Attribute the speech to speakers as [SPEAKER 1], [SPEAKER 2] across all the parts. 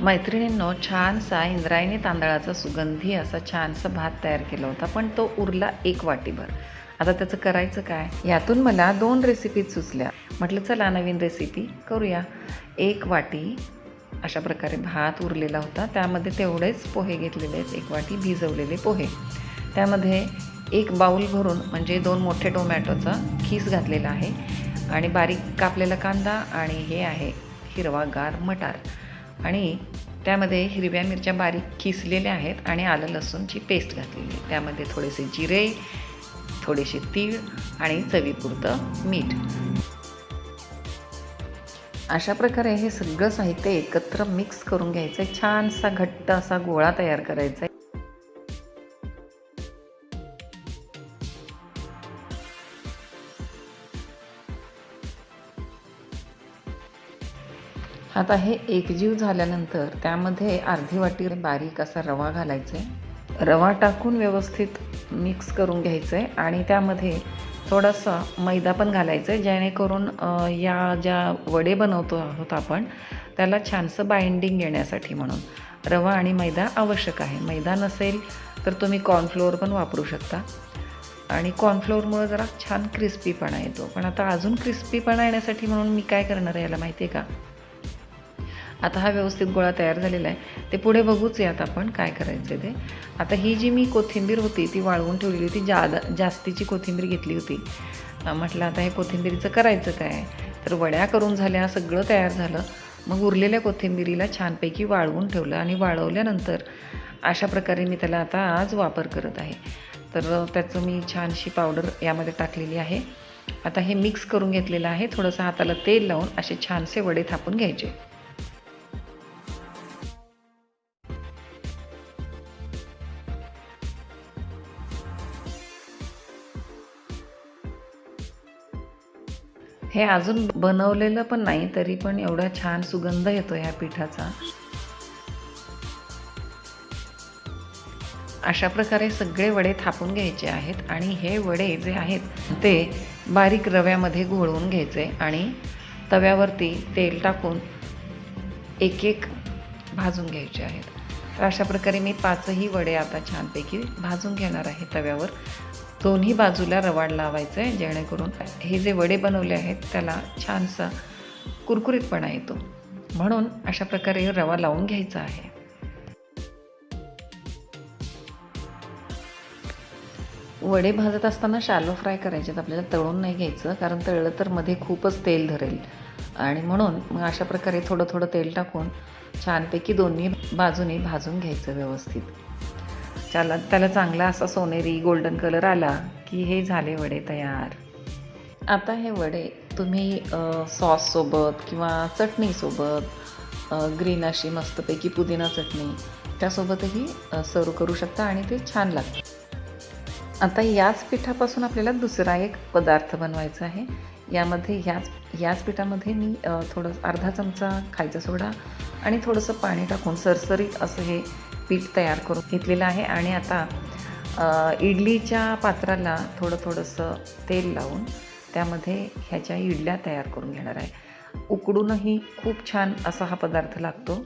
[SPEAKER 1] मैत्रिणींनो, छानसा इंद्रायणी तांदळाचा सुगंधी असा छानसा भात तयार केला होता, पण तो उरला 1 वाटीभर. आता त्याचं करायचं काय? यातून मला 2 रेसिपी सुचल्या. म्हटलं चला नवीन रेसिपी करूया. 1 वाटी अशा प्रकारे भात उरलेला होता, त्यामध्ये तेवढेच पोहे घेतलेले आहेत, 1 वाटी भिजवलेले पोहे. त्यामध्ये 1 बाऊल भरून म्हणजे 2 मोठे टोमॅटोचा खीस घातलेला आहे आणि बारीक कापलेला कांदा आणि हे आहे हिरवागार मटार आणि त्यामध्ये हिरव्या मिरच्या बारीक किसलेल्या आहेत आणि आलं लसूणची पेस्ट घातलेली. त्यामध्ये थोडेसे जिरे, थोडेसे तीळ आणि चवीपुरतं मीठ. अशा प्रकारे हे सगळं साहित्य एकत्र मिक्स करून घ्यायचं आहे. छानसा घट्ट असा गोळा तयार करायचा आहे. आता हे एकजीव झाल्यानंतर त्यामध्ये अर्धी वाटी बारीक असा रवा घालायचा आहे. रवा टाकून व्यवस्थित मिक्स करून घ्यायचं आहे आणि त्यामध्ये थोडासा मैदा पण घालायचं आहे, जेणेकरून या ज्या वडे बनवतो आहोत आपण त्याला छानसं बाइंडिंग येण्यासाठी म्हणून रवा आणि मैदा आवश्यक आहे. मैदा नसेल तर तुम्ही कॉर्नफ्लोअर पण वापरू शकता आणि कॉर्नफ्लोअरमुळे जरा छान क्रिस्पीपणा येतो. पण आता अजून क्रिस्पीपणा येण्यासाठी म्हणून मी काय करणार आहे याला माहिती आहे का? आता हा व्यवस्थित गोळा तयार झालेला आहे. ते पुढे बघूच यात आपण काय करायचं ते. आता ही जी मी कोथिंबीर होती ती वाळवून ठेवलेली होती, जास्तीची कोथिंबीर घेतली होती. म्हटलं आता हे कोथिंबीरीचं करायचं काय? तर वड्या करून झाल्या, सगळं तयार झालं. मग उरलेल्या कोथिंबीरीला छानपैकी वाळवून ठेवलं आणि वाळवल्यानंतर अशा प्रकारे मी त्याला आता आज वापर करत आहे. तर त्याचं मी छानशी पावडर यामध्ये टाकलेली आहे. आता हे मिक्स करून घेतलेलं आहे. थोडंसं हाताला तेल लावून असे छानसे वडे थापून घ्यायचे. हे अजून बनवलेलं पण नाही, तरी पण एवढा छान सुगंध येतो ह्या पिठाचा. अशा प्रकारे सगळे वडे थापून घ्यायचे आहेत आणि हे वडे जे आहेत ते बारीक रव्यामध्ये घोळवून घ्यायचे आणि तव्यावरती तेल टाकून एक एक भाजून घ्यायचे आहेत. तर अशा प्रकारे मी 5ही वडे आता छानपैकी भाजून घेणार आहे तव्यावर. दोन्ही बाजूला रवाड लावायचं आहे, जेणेकरून हे जे वडे बनवले आहेत त्याला छानसा कुरकुरीतपणा येतो. म्हणून अशा प्रकारे रवा लावून घ्यायचा आहे. वडे भाजत असताना शॅलो फ्राय करायचे, आपल्याला तळून नाही घ्यायचं, कारण तळलं तर मध्ये खूपच तेल धरेल आणि म्हणून मग अशा प्रकारे थोडं थोडं तेल टाकून छानपैकी दोन्ही बाजूनी भाजून घ्यायचं व्यवस्थित. त्याला चांगला असा सोनेरी गोल्डन कलर आला की हे झाले वडे तयार. आता हे वडे तुम्ही सॉससोबत किंवा चटणीसोबत ग्रीन अशी मस्तपैकी पुदिना चटणी त्यासोबतही सर्व करू शकता आणि ते छान लागतं. आता याच पिठापासून आपल्याला दुसरा एक पदार्थ बनवायचा आहे. यामध्ये याच पिठामध्ये मी थोडं अर्धा चमचा खायचा सोडा आणि थोडंसं पाणी टाकून सरसरीत असं हे पीठ तयार करून घेतलेलं आहे आणि आता इडलीच्या पात्राला थोडंसं तेल लावून त्यामध्ये ह्याच्या इडल्या तयार करून घेणार आहे. उकडूनही खूप छान असा हा पदार्थ लागतो.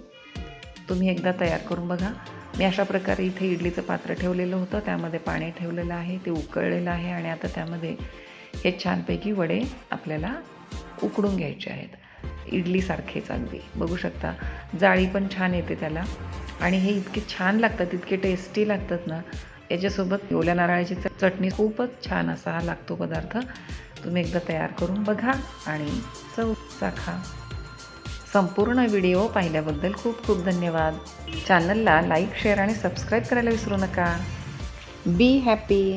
[SPEAKER 1] तुम्ही एकदा तयार करून बघा. मी अशा प्रकारे इथे इडलीचं पात्र ठेवलेलं होतं, त्यामध्ये पाणी ठेवलेलं आहे, ते उकळलेलं आहे आणि आता त्यामध्ये हे छानपैकी वडे आपल्याला उकडून घ्यायचे आहेत. इडलीसारखेच अगदी बघू शकता. जाळी पण छान येते त्याला आणि हे इतके छान लागतात, इतके टेस्टी लागतात ना. याच्यासोबत ओल्या नारळाची चटणी खूपच छान असा हा लागतो पदार्थ. तुम्ही एकदा तयार करून बघा आणि चव चाखा. संपूर्ण व्हिडिओ पाहिल्याबद्दल खूप खूप धन्यवाद. चॅनलला लाईक, शेअर आणि सबस्क्राईब करायला विसरू नका. Be happy.